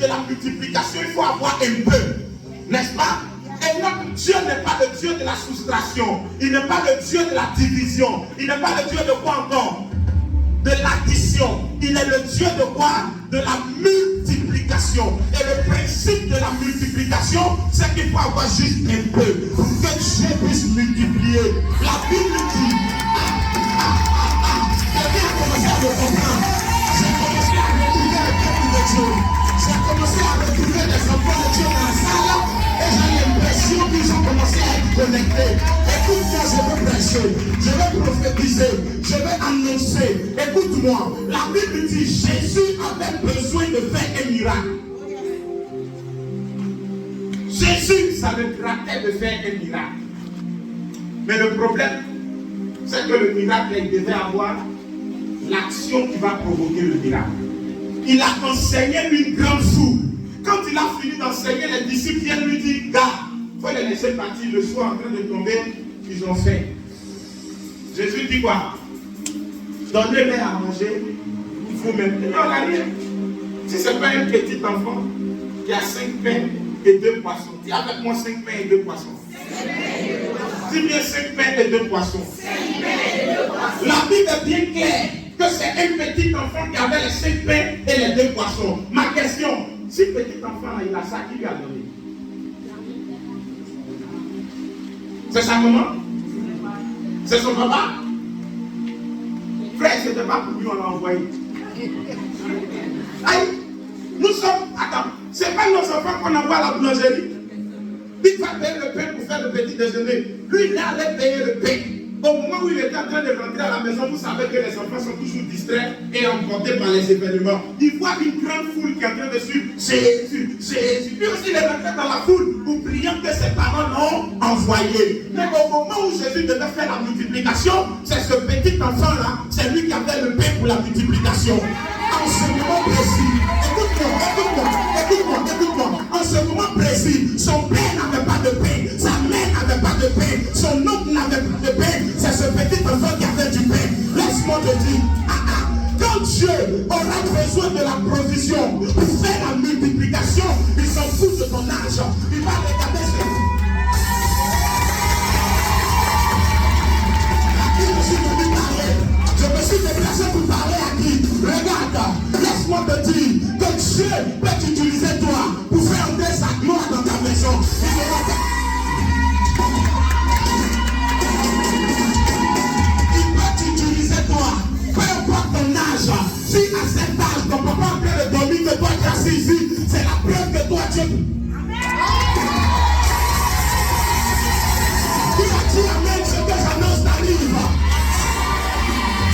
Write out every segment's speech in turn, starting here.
de la multiplication, il faut avoir un peu. N'est-ce pas? Et notre Dieu n'est pas le Dieu de la soustraction. Il n'est pas le Dieu de la division. Il n'est pas le Dieu de quoi encore? De l'addition. Il est le Dieu de quoi? De la multiplication. Et le principe de la multiplication, c'est qu'il faut avoir juste un peu pour que Dieu puisse multiplier. La Bible dit, quelqu'un a commencé à le comprendre. J'ai commencé à retrouver le peuple de Dieu. J'ai commencé à retrouver les enfants de Dieu dans la salle. Et j'ai l'impression qu'ils ont commencé à être connectés. Écoute-moi, je veux prêcher, je veux prophétiser, je veux annoncer. Écoute-moi, la Bible dit Jésus avait besoin de faire un miracle. Jésus, ça le grattait de faire un miracle. Mais le problème, c'est que le miracle, il devait avoir l'action qui va provoquer le miracle. Il a enseigné une grande foule. Quand il a fini d'enseigner, les disciples viennent lui dire, gars, il faut les laisser partir, le soir en train de tomber, ils ont faim. Jésus dit quoi? Donnez-les à manger, vous-même. Il n'y en a rien. Si ce n'est pas un petit enfant qui a 5 pains et 2 poissons, dis avec moi 5 pains et 2 poissons. Dis bien 5 pains et 2 poissons. La Bible est bien claire que c'est un petit enfant qui avait les 5 pains et les 2 poissons. Ma question, si petit enfant il a ça, qui lui a donné? C'est sa maman? C'est son papa? Frère, ce n'était pas pour lui, on l'a envoyé. Aïe, nous sommes, attends, c'est pas nos enfants qu'on envoie à la boulangerie. Il va payer le pain pour faire le petit déjeuner. Lui, il allait payer le pain. Au moment où il était en train de rentrer à la maison, vous savez que les enfants sont toujours distraits et emportés par les événements. Il voit une grande foule qui est en train de suivre Jésus, Jésus. Lui aussi, il est rentré dans la foule, oubliant que ses parents l'ont envoyé. Mais au moment où Jésus devait faire la multiplication, c'est ce petit enfant-là, c'est lui qui avait le pain pour la multiplication. En ce moment précis, écoute-moi. En ce moment précis, son père n'avait pas de pain, sa mère n'avait pas de pain, son oncle n'avait pas de pain. C'est ce petit enfant qui avait du pain. Laisse-moi te dire, quand Dieu aura besoin de la provision pour faire la multiplication, il s'en fout de ton argent. Il va regarder ce que je me suis déplacé pour parler à qui? Regarde, laisse-moi te dire que Dieu peut t'utiliser toi pour faire entrer sa gloire dans ta maison. Il peut t'utiliser toi, peu importe ton âge. Si à cet âge, ton papa est en train de dormir, que toi tu es assis ici, c'est la preuve que toi Dieu. Il a dit amen, ce que j'annonce t'arrive.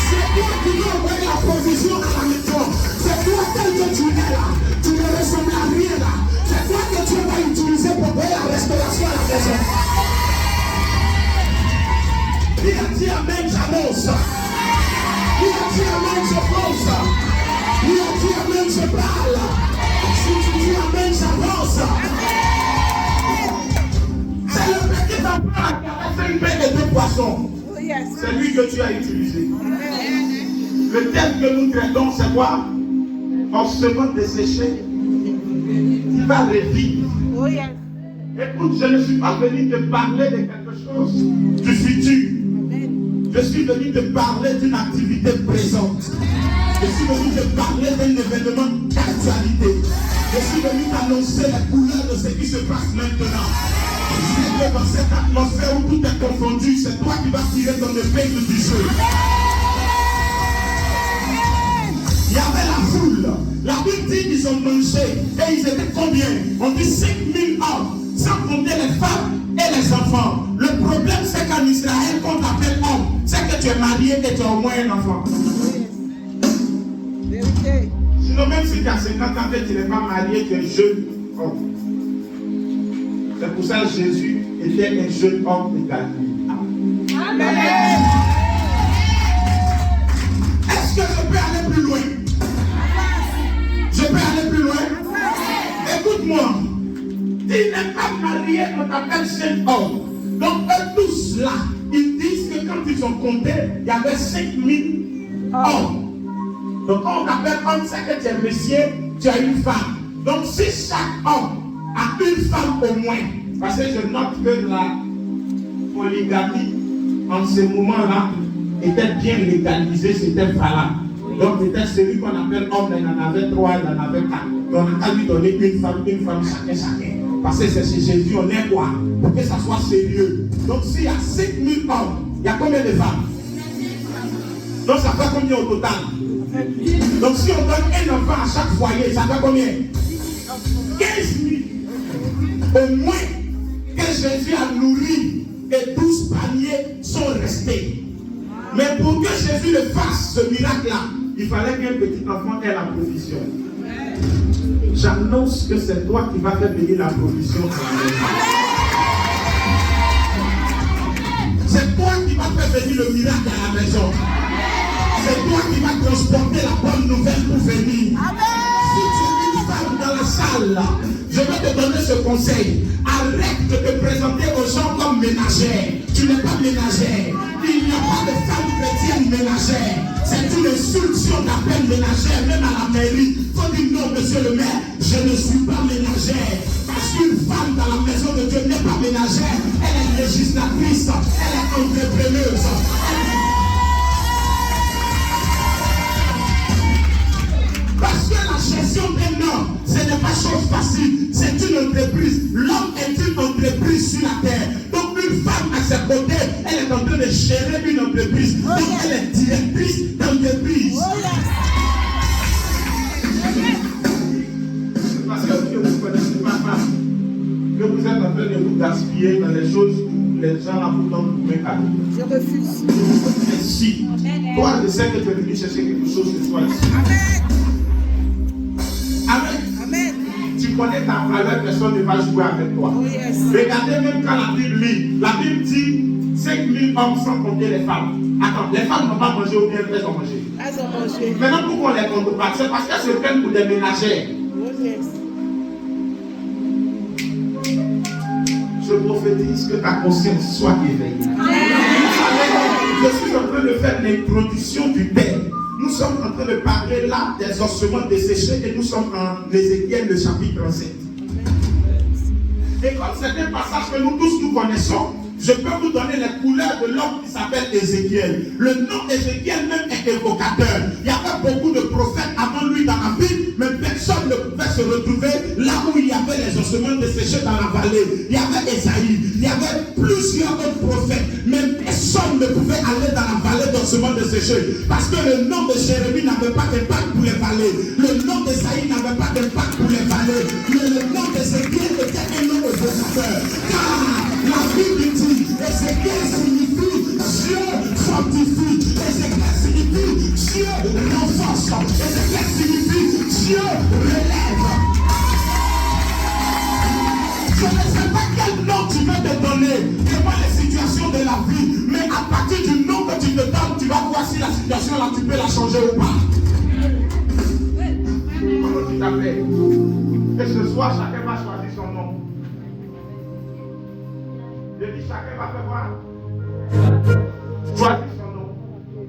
C'est toi qui dois envoyer la provision à la maison. C'est toi tel que tu es là. Tu ne ressembles à rien là. C'est toi que Dieu va utiliser pour payer la restauration à la maison. Il a dit amen, j'annonce. Il a dit amen, je pense. Il a dit amen, je parle. Si tu dis amen, j'avance. C'est le petit enfant qui a fait une paix de 2 poissons. C'est lui que tu as utilisé. Le thème que nous traitons, c'est quoi? En seconde desséchée, il va revivre. Écoute, je ne suis pas venu te parler de quelque chose du futur. Je suis venu te parler d'une activité présente. Je suis venu te parler d'un événement d'actualité. Je suis venu t'annoncer les couleurs de ce qui se passe maintenant. C'est que dans cette atmosphère où tout est confondu, c'est toi qui vas tirer ton épingle du jeu. Il y avait la foule. La Bible dit qu'ils ont mangé. Et ils étaient combien? On dit 5000 hommes. Sans compter les femmes et les enfants. Le problème, c'est qu'en Israël, quand on t'appelle homme, c'est que tu es marié et tu as au moins un enfant. Sinon, même si tu as 50 ans et tu n'es pas marié, tu es jeune homme. C'est pour ça que Jésus était un jeune homme de Galilée. Amen. Est-ce que je peux aller plus loin? Je peux aller plus loin? Écoute-moi. Tu n'es pas marié, on t'appelle jeune homme. Donc eux tous là, ils disent que quand ils ont compté, il y avait 5000 hommes. Donc quand on t'appelle homme, c'est que tu es monsieur, tu as une femme. Donc si chaque homme a une femme au moins, parce que je note que la polygamie en ce moment-là était bien légalisée, c'était valable. Donc peut-être celui qu'on appelle homme, il en avait 3, il en avait 4. Donc on a lui donner une femme, chacun. Parce que c'est chez Jésus, on est quoi? Pour que ça soit sérieux. Donc s'il y a 5000 hommes, il y a combien de femmes? Donc ça fait combien au total? Donc si on donne un enfant à chaque foyer, ça fait combien? 15 000. Au moins que Jésus a nourri et 12 paniers sont restés. Mais pour que Jésus le fasse, ce miracle-là, il fallait qu'un petit enfant ait la provision. J'annonce que c'est toi qui vas faire venir la provision dans la maison. C'est toi qui vas faire venir le miracle à la maison. C'est toi qui vas transporter la bonne nouvelle pour venir. Si tu es une femme dans la salle, je vais te donner ce conseil. Arrête de te présenter aux gens comme ménagère. Tu n'es pas ménagère. Il n'y a pas de femme chrétienne ménagère. C'est une instruction d'appel ménagère, même à la mairie. Il faut dire non, monsieur le maire, je ne suis pas ménagère. Parce qu'une femme dans la maison de Dieu n'est pas ménagère. Elle est législatrice, elle est entrepreneuse. Parce que la gestion d'un homme, ce n'est pas chose facile, c'est une entreprise. L'homme est une entreprise sur la terre. Donc une femme à ses côtés, elle est en train de gérer une entreprise. Donc elle est directrice d'entreprise. Parce que vous ne connaissez pas femme, que vous êtes en train de vous gaspiller dans les choses où les gens là vous donnent pour mes cadeaux. Je refuse. Merci. Toi, je sais que tu es venu chercher quelque chose ce soir ici. Amen. Amen. Tu connais ta valeur, personne ne va jouer avec toi. Oh yes. Regardez même quand la Bible lit. La Bible dit 5000 hommes sans compter les femmes. Attends, les femmes n'ont pas mangé ou bien elles ont mangé? Elles ont mangé. Maintenant, pourquoi on les compte pas? C'est parce qu'elles se prennent pour des ménagères. Oh yes. Je prophétise que ta conscience soit éveillée. Je suis en train de faire l'introduction du thème. Nous sommes en train de parler là des ossements desséchés et nous sommes en Ézéchiel, le chapitre 7. Et comme c'est un passage que nous tous nous connaissons, je peux vous donner les couleurs de l'homme qui s'appelle Ézéchiel. Le nom d'Ézéchiel même est évocateur. Il y avait beaucoup de prophètes avant lui dans la Bible, mais personne ne pouvait se retrouver là où il y avait les ossements desséchés dans la vallée. Il y avait Esaïe, il y avait plusieurs autres prophètes, mais personne ne pouvait aller dans la vallée d'ossements desséchés. Parce que le nom de Jérémie n'avait pas d'impact pour les vallées. Le nom d'Esaïe n'avait pas d'impact pour les vallées. Mais le nom d'Ézéchiel était un nom évocateur. Car la Bible dit Ézéchiel signifie Dieu fortifie. Ézéchiel signifie Dieu renforce. Ézéchiel signifie Dieu relève. Je ne sais pas quel nom tu veux te donner devant les situations de la vie, mais à partir du nom que tu te donnes, tu vas voir si la situation là tu peux la changer ou pas. Comment tu t'appelles? Et ce soir, chacun va choisir son nom. Je dis chacun va faire quoi? Choisir son nom.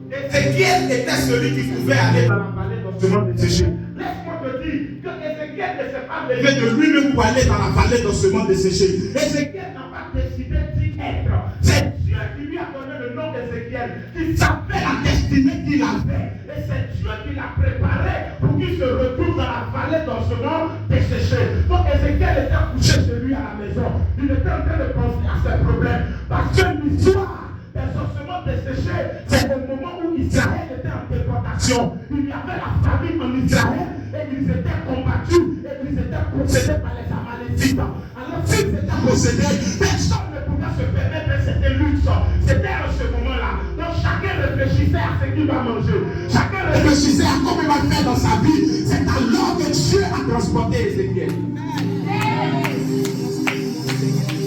Ézéchiel était celui qui pouvait aller dans la vallée d'ossements desséchés. Laisse-moi te dire que Ézéchiel ne s'est pas levé de lui-même pour aller dans la vallée d'ossements desséchés. Ézéchiel n'a pas décidé d'y être. C'est Dieu qui lui a donné le nom d'Ézéchiel. Il savait la destinée qu'il avait. Et c'est Dieu qui l'a préparé pour qu'il se retrouve dans la vallée d'ossements desséchés. Donc Ézéchiel était couché chez lui à la maison. Il était en train de penser à ses problèmes. Parce que l'histoire des ossements desséchés, c'est au moment où Israël était en déportation. Il y avait la famine en Israël et ils étaient combattus et ils étaient possédés par les Amalécites. Alors s'ils étaient possédés, personne ne pouvait se permettre cet luxe. C'était en ce moment-là. Donc chacun réfléchissait à ce qu'il va manger. Chacun réfléchissait à comment il va faire dans sa vie. C'est alors que Dieu a transporté Ézéchiel.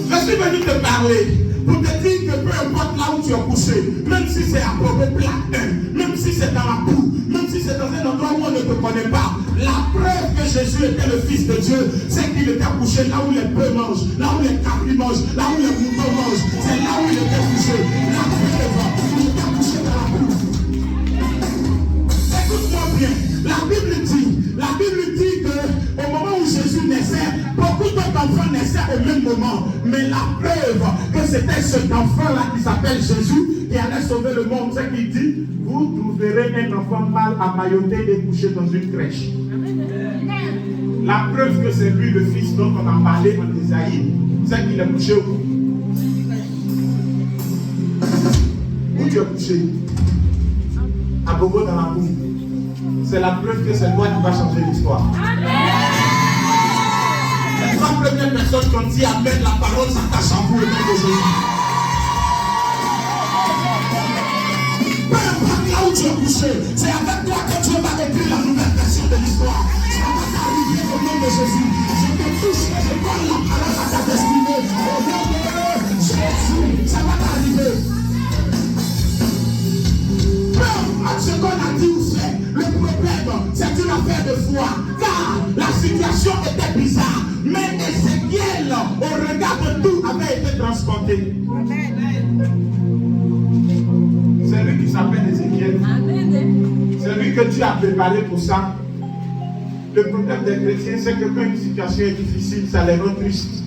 Je suis venu te parler pour te dire que peu importe là où tu es couché, même si c'est à propos plaque 1, même si c'est dans la boue, même si c'est dans un endroit où on ne te connaît pas, la preuve que Jésus était le Fils de Dieu, c'est qu'il était couché là où les bœufs mangent, là où les capris mangent, là où les moutons mangent. C'est là où il était couché. La preuve, il était couché dans la boue. Écoute-moi bien, la Bible dit que au moment où Jésus enfant naissait au même moment. Mais la preuve que c'était cet enfant-là qui s'appelle Jésus qui allait sauver le monde, c'est qu'il dit, vous trouverez un enfant mal amailloté et couché dans une crèche. La preuve que c'est lui le fils dont on a parlé en Isaïe, c'est qu'il est couché où? Où tu es couché? À Bobo dans la boue. C'est la preuve que c'est toi qui va changer l'histoire. Les 3 premières personnes qui ont dit Amen, la parole s'attache à vous au nom de Jésus. Peu importe là où tu es couché, c'est avec toi que Dieu va écrire la nouvelle version de l'histoire. Ça va t'arriver au nom de Jésus. Je te touche et je donne la parole à ta destinée. Au nom de Jésus, ça va t'arriver. Peu importe ce qu'on a dit ou fait, le problème, c'est une affaire de foi. Car la situation était bizarre. Mais Ézéchiel, au regard de tout, avait été transporté. C'est lui qui s'appelle Ézéchiel. C'est lui que Dieu a préparé pour ça. Le problème des chrétiens, c'est que quand une situation est difficile, ça les rend tristes.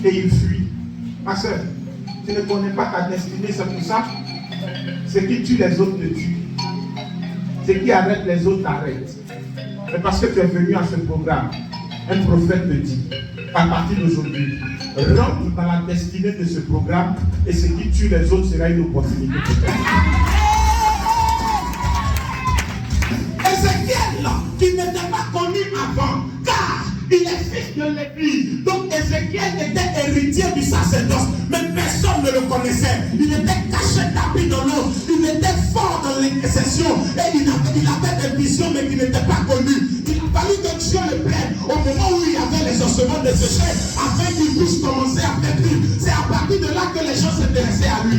Et ils fuient. Ma soeur, tu ne connais pas ta destinée, c'est pour ça. Ce qui tue les autres te tue. Ce qui arrête les autres t'arrête. Mais parce que tu es venu à ce programme, un prophète te dit, à partir d'aujourd'hui, rentre dans la destinée de ce programme et ce qui tue les autres sera une opportunité. Ézéchiel, qui n'était pas connu avant, car il est fils de Lévi. Donc Ézéchiel était héritier du sacerdoce, mais personne ne le connaissait. Il était caché tapis dans l'eau. Il était fort dans l'intercession et il avait des visions mais qui n'étaient pas connues. Il a fallu que Dieu le prenne au moment où il y avait les ossements desséchés afin qu'il puisse commencer à faire vivre. C'est à partir de là que les gens s'intéressaient à lui.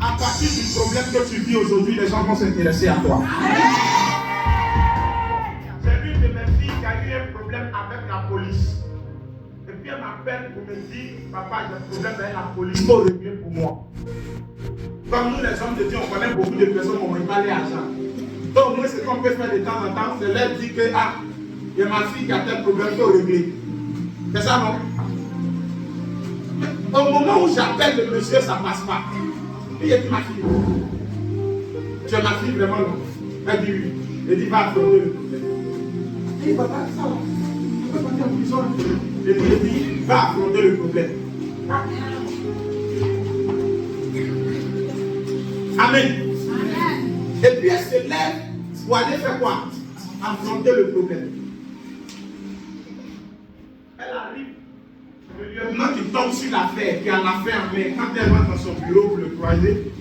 À partir du problème que tu vis aujourd'hui, les gens vont s'intéresser à toi. J'ai une de mes filles qui a eu un problème avec la police. Et puis elle m'appelle pour me dire, papa, j'ai un problème avec la police, il faut régler pour moi. Comme nous les hommes de Dieu, on connaît beaucoup de personnes qui n'ont pas l'argent. Donc moi, ce qu'on peut faire de temps en temps, c'est leur dire que, ah, il y a ma fille qui a tel problème, il faut régler. C'est ça, non? Mais au moment où j'appelle le monsieur, ça ne passe pas. Il dit, ma fille. Tu es ma fille, vraiment, non? Elle dit oui. Elle dit, va affronter le problème. Il dit, papa, ça va. Tu peux partir en prison. Elle dit, va affronter le problème. Amen. Et puis elle se lève pour aller faire quoi? Affronter le problème. Elle arrive. Le lieutenant qui tombe sur l'affaire, qui a l'affaire en main, quand elle rentre dans son bureau pour le croiser,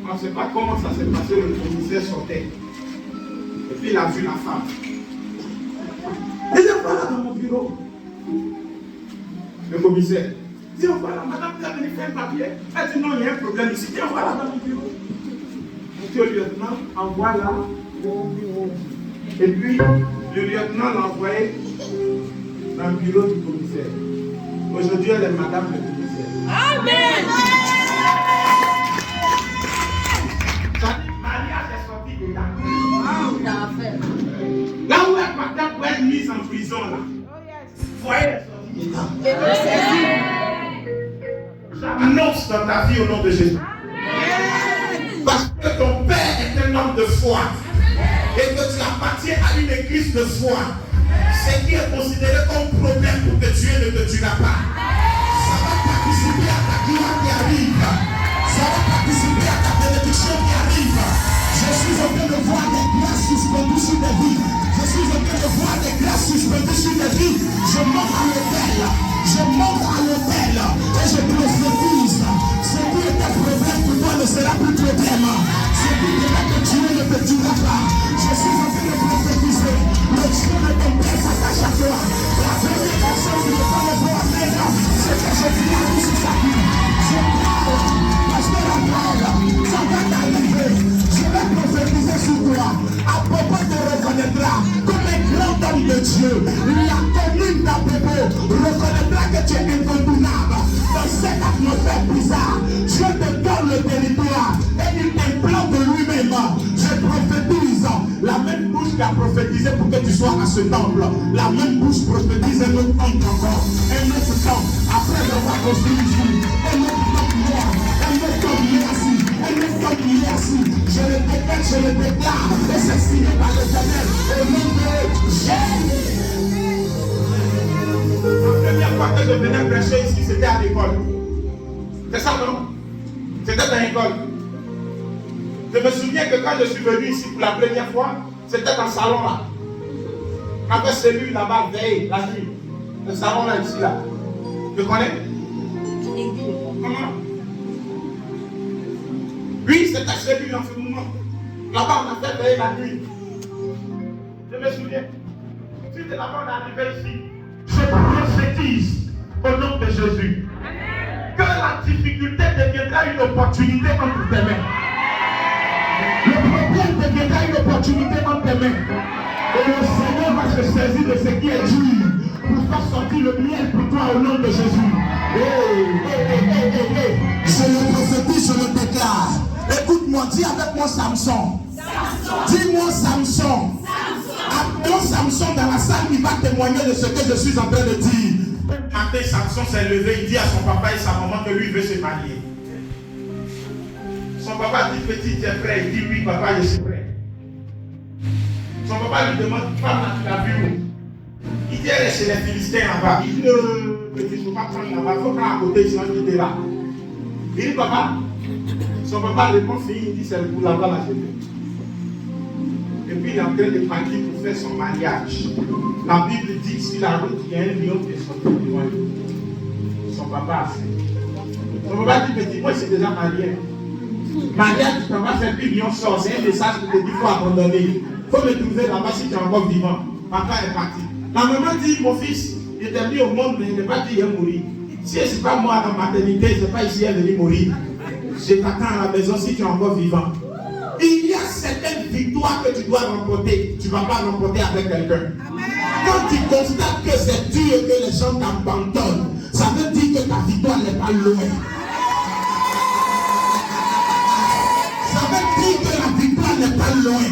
on ne sait pas comment ça s'est passé, le commissaire sortait. Et puis il a vu la femme. Elle dit, voilà dans mon bureau. Le commissaire dit, voilà, madame, vous avez venu faire un papier. Elle dit, non, il y a un problème ici. Tiens, voilà dans mon bureau. Monsieur le lieutenant envoie là au bureau. Et puis, le lieutenant l'a envoyé dans le bureau du commissaire. Aujourd'hui, elle est madame le commissaire. Amen. Ça dit, Maria est sortie de là. Là où elle partait pour être mise en prison, là. Voyez, elle est sortie de là. J'annonce dans ta vie au nom de Jésus. Parce que ton père est un homme de foi. Et que tu appartiens à une église de foi. Ce qui est considéré comme problème pour te tuer ne te tuera pas. Ça va participer à ta gloire qui arrive. Ça va participer à ta bénédiction qui arrive. Je suis en train de voir des grâces suspendues sur des vies. Je suis en train de voir des grâces suspendues sur des vies. Je monte à l'hôtel. Je monte à l'hôtel. Et je prophétise. Ce qui était problème pour toi ne sera plus problème. Ce qui devait te tuer ne te tuera pas. Je suis en train de prophétiser. Le Dieu de ton père s'attache à toi. La première personne qui ne peut pas le voir faire, c'est que je viens sur sa vie. Je parle. Pasteur Raphaël, ça va t'arriver. Je vais prophétiser sur toi. À Bobo te reconnaîtra comme un grand homme de Dieu. La commune d'Abobo reconnaîtra que tu es incontournable. Dans cette atmosphère bizarre, Dieu te donne le territoire et il implante de lui-même. Je prophétise la même bouche a prophétisé pour que tu sois à ce temple. La même bouche prophétise un autre temple encore. Un autre temple. Après avoir construit ici, un autre temple il est là. Un autre temple il est assis. Un autre temple il est assis. Je le déclare, je le déclare. Et c'est signé par l'Éternel. Au nom de Jésus. La première fois que je venais prêcher ici, c'était à l'école. C'est ça, non? C'était dans l'école. Je me souviens que quand je suis venu ici pour la première fois, c'était dans le salon là. Avec celui là-bas, veille, la nuit. Le salon là, ici, là. Tu connais? Comment? Oui, c'était celui en ce moment. Là-bas, on a fait veiller la nuit. Je me souviens. Si c'est là-bas, on est arrivé ici. Je prophétise au nom de Jésus. Que la difficulté deviendra une opportunité entre tes mains. Le problème deviendra une opportunité entre tes mains. Et le Seigneur va se saisir de ce qui est dur pour faire sortir le miel pour toi au nom de Jésus. Je le prophétise, je le déclare. Écoute-moi, dis avec moi Samson. Dis-moi Samson. Appelons Samson dans la salle, il va témoigner de ce que je suis en train de dire. Un matin, Samson s'est levé, il dit à son papa et sa maman que lui veut se marier. Son papa dit, petit, tu es prêt? Il dit, oui, papa, je suis prêt. Son papa lui demande, papa, tu l'as vu où? Il dit, elle est chez les Philistins là-bas. Il dit, petit, il ne faut pas prendre là-bas, il faut prendre à côté, sinon il était là. Il dit, papa, son papa répond, fille, il dit, c'est pour là-bas, là, chez lui. Et puis il est en train de partir pour faire son mariage. La Bible dit, sur la route, il y a un lion qui est sorti devant lui. Son papa a fait. Son papa dit, petit, moi, c'est déjà marié. Mariage, tu vas faire plus lion sort. C'est un message qui te dit, il faut abandonner. Il faut me trouver là-bas si tu es encore vivant. Papa est parti. La maman dit, mon fils, il est venu au monde, mais il n'est pas dit qu'il va mourir. Si ce n'est pas moi dans ma maternité, ce n'est pas ici qu'il est venu mourir. Je t'attends à la maison si tu es encore vivant. Il y a certaines victoires que tu dois remporter. Tu ne vas pas remporter avec quelqu'un. Quand tu constates que c'est dur et que les gens t'abandonnent, ça veut dire que ta victoire n'est pas loin. Ça veut dire que la victoire n'est pas loin.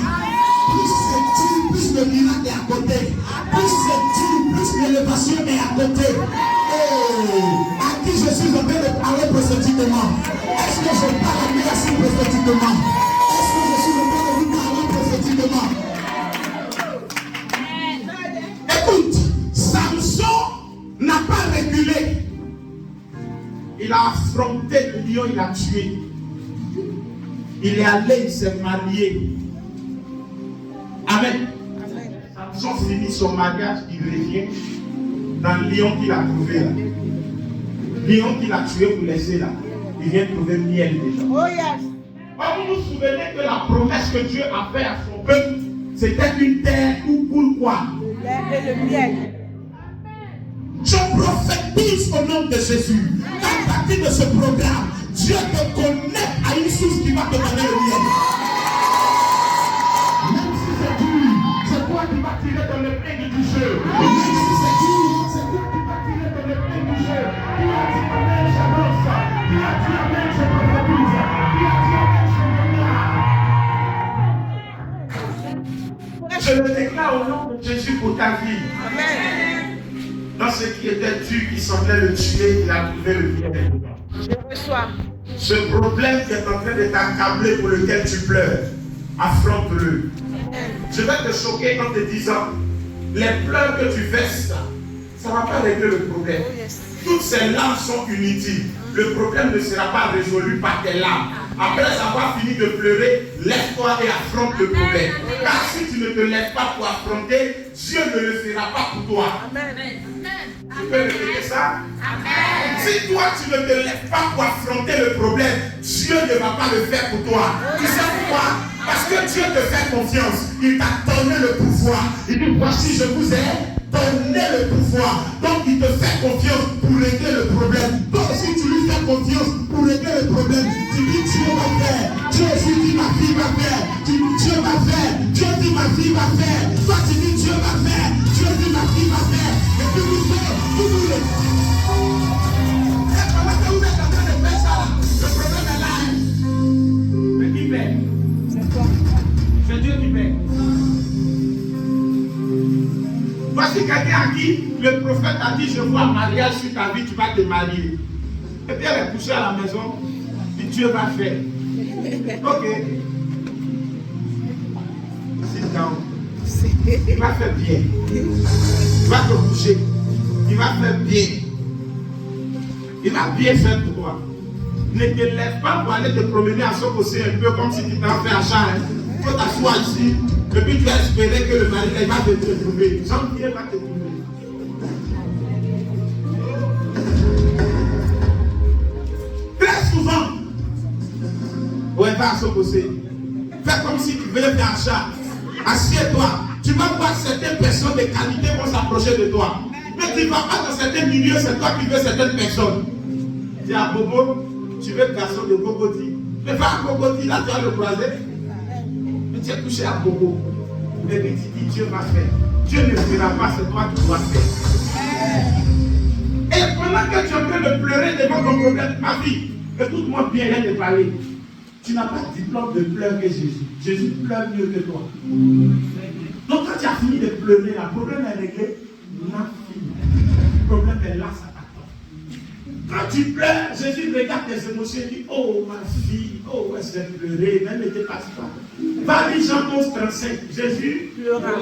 Plus c'est dur, plus le miracle est à côté. Plus c'est dur, plus l'élévation est à côté. Oh, à qui je suis en train de parler prophétiquement? Est-ce que je parle à lui assez prophétiquement? Est-ce que je suis en train de lui parler prophétiquement? Écoute, Samson n'a pas reculé. Il a affronté le lion, il a tué. Il est allé, il s'est marié. Amen. Samson finit son mariage, il revient dans le lion qu'il a trouvé là. Lion qu'il a tué pour laisser là. Il vient trouver le miel déjà. Oh yes. Vous vous souvenez que la promesse que Dieu a faite à son peuple, c'était une terre où coule quoi? Le lait et le miel. Je prophétise au nom de Jésus. À partir de ce programme, Dieu te connecte à une source qui va te donner le miel. Même si c'est dur, c'est toi qui vas tirer ton épingle du jeu. Même si c'est dur, c'est toi qui vas tirer ton épingle du jeu. Qui a dit amen, j'annonce. Qui a dit amen, je prophétise. Qui a dit amen, je déclare. Je le déclare au nom de Jésus pour ta vie. Amen. Dans ce qui était dur, qui semblait le tuer, il a trouvé le bien dedans. Je reçois. Ce problème qui est en train de t'accabler, pour lequel tu pleures, affronte-le. Je vais te choquer en te disant, les pleurs que tu verses, ça ne va pas régler le problème. Toutes ces larmes sont inutiles. Le problème ne sera pas résolu par tes larmes. Après avoir fini de pleurer, lève-toi et affronte le problème. Car si tu ne te lèves pas pour affronter, Dieu ne le fera pas pour toi. Amen. Tu peux répéter ça? Amen. Si toi tu ne te lèves pas pour affronter le problème, Dieu ne va pas le faire pour toi. Tu sais pourquoi? Parce que Dieu te fait confiance. Il t'a donné le pouvoir. Il dit, voici, je vous ai donné le pouvoir. Donc il te fait confiance pour régler le problème. Donc si tu lui fais confiance pour régler le problème, tu dis Dieu va faire. Dieu aussi dit ma fille va faire. Tu dis Dieu va faire. Dieu dit ma fille va faire. Toi tu dis Dieu va faire. Dieu dit ma fille va faire. Et puis vous faites, vous voulez. Et pendant que vous êtes en train de faire ça, le problème est là. Mais qui paie? C'est toi. C'est Dieu qui paie. Voici quelqu'un à qui le prophète a dit, je vois un mariage sur ta vie, tu vas te marier. Et puis elle est couchée à la maison, et Dieu va faire. Ok. Sit down. Il va faire bien. Il va te coucher. Il va faire bien. Il va bien faire pour toi. Ne te lève pas pour aller te promener à Sokosé un peu comme si tu t'en fais achat. Il faut t'asseoir ici. Et puis tu vas espérer que le mari va te trouver. Jean-Pierre va te trouver. Très souvent, ouais, va à Sokosé. Fais comme si tu venais faire achat. Assieds-toi. Tu vas voir certaines personnes de qualité vont s'approcher de toi. Mais tu ne vas pas dans certains milieux, c'est toi qui veux certaines personnes. Tu es à Bobo, tu veux le garçon de Bogoti. Mais va à Bogoti, là tu vas le croiser. Mais tu es couché à Bobo. Mais tu dis, Dieu va faire. Dieu ne fera pas, c'est toi qui dois faire. Et pendant que tu es en train de pleurer devant ton problème, ma fille, écoute-moi bien, rien de parler. Tu n'as pas de diplôme de pleurer que Jésus. Jésus pleure mieux que toi. Donc quand tu as fini de pleurer, le problème est réglé. Le problème est là, ça t'attend. Quand tu pleures, Jésus regarde tes émotions et dit, oh ma fille, oh est-ce que tu pleurais, même ne te passe pas. Va lire Jean 11, 35. Jésus pleura.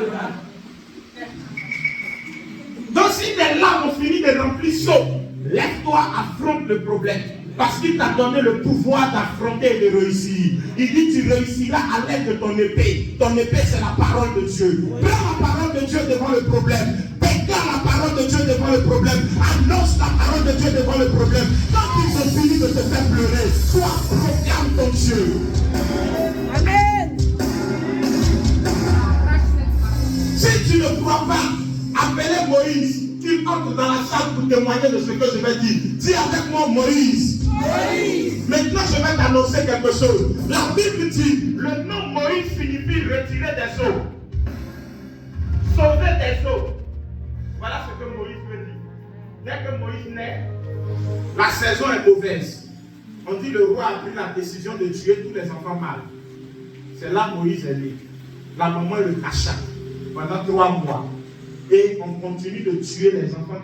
Donc si tes larmes ont fini de remplir saut, lève-toi, affronte le problème. Parce qu'il t'a donné le pouvoir d'affronter et de réussir. Il dit tu réussiras à l'aide de ton épée. Ton épée c'est la parole de Dieu. Prends la parole de Dieu devant le problème. Déclare la parole de Dieu devant le problème. Annonce la parole de Dieu devant le problème. Quand ils ont fini de te faire pleurer, toi proclame ton Dieu. Amen. Si tu ne crois pas, appelez Moïse. Tu entres dans la salle pour témoigner de ce que je vais dire. Dis avec moi Moïse. Moïse. Maintenant je vais t'annoncer quelque chose. La Bible dit, le nom Moïse signifie retirer des eaux. Sauver des eaux. Voilà ce que Moïse veut dire. Dès que Moïse naît, la saison est mauvaise. On dit le roi a pris la décision de tuer tous les enfants mâles. C'est là Moïse est né. La maman le cacha pendant 3 mois. Et on continue de tuer les enfants,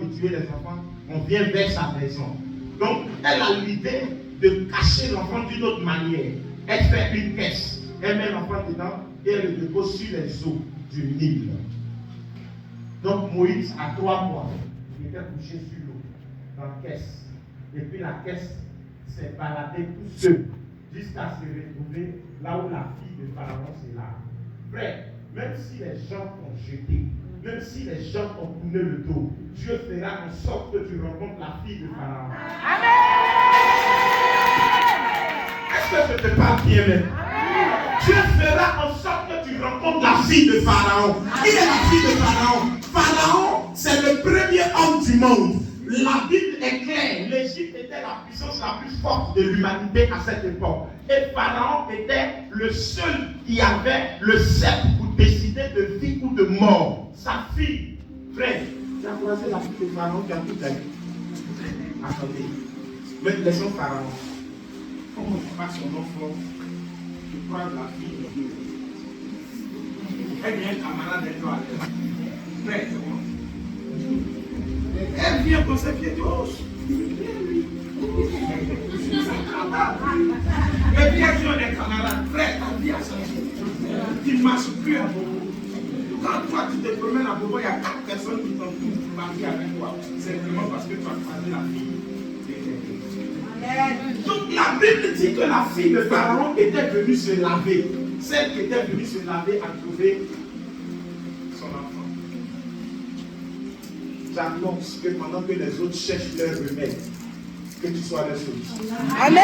on vient vers sa maison. Donc, elle a l'idée de cacher l'enfant d'une autre manière. Elle fait une caisse, elle met l'enfant dedans et elle le dépose sur les eaux du Nil. Donc, Moïse, à 3 mois, il était couché sur l'eau, dans la caisse. Et puis la caisse s'est baladée tout seul, jusqu'à se retrouver là où la fille de Pharaon s'est là. Frère, même si les gens t'ont jeté, même si les gens ont tourné le dos, Dieu fera en sorte que tu rencontres la fille de Pharaon. Amen. Est-ce que je te parle bien même? Dieu fera en sorte que tu rencontres la fille de Pharaon. Qui est la fille de Pharaon? Pharaon, c'est le premier homme du monde. La Bible est claire. L'Égypte était la puissance la plus forte de l'humanité à cette époque. Et Pharaon était le seul qui avait le sceptre pour décider de vie ou de mort. Sa fille, frère, tu as croisé la fille de Pharaon qui a tout gagné. Attendez, mais laissons Pharaon. Comment tu passes son enfant, tu prends la fille de Dieu. Elle vient camarade de toi. Frère, c'est bon. Elle vient comme ça, elle dit, oh, il est bien lui. Et puis elle dit, des camarades, frère, ta vie a changé. Tu ne marches plus à Bobo. Quand toi tu te promènes à Bobo, il y a 4 personnes qui t'ont tout marié avec toi. C'est vraiment parce que tu as croisé la fille. Donc la Bible dit que la fille de Pharaon était venue se laver. Celle qui était venue se laver a trouvé son enfant. J'annonce que pendant que les autres cherchent leur remède, que tu sois leur solution. Amen.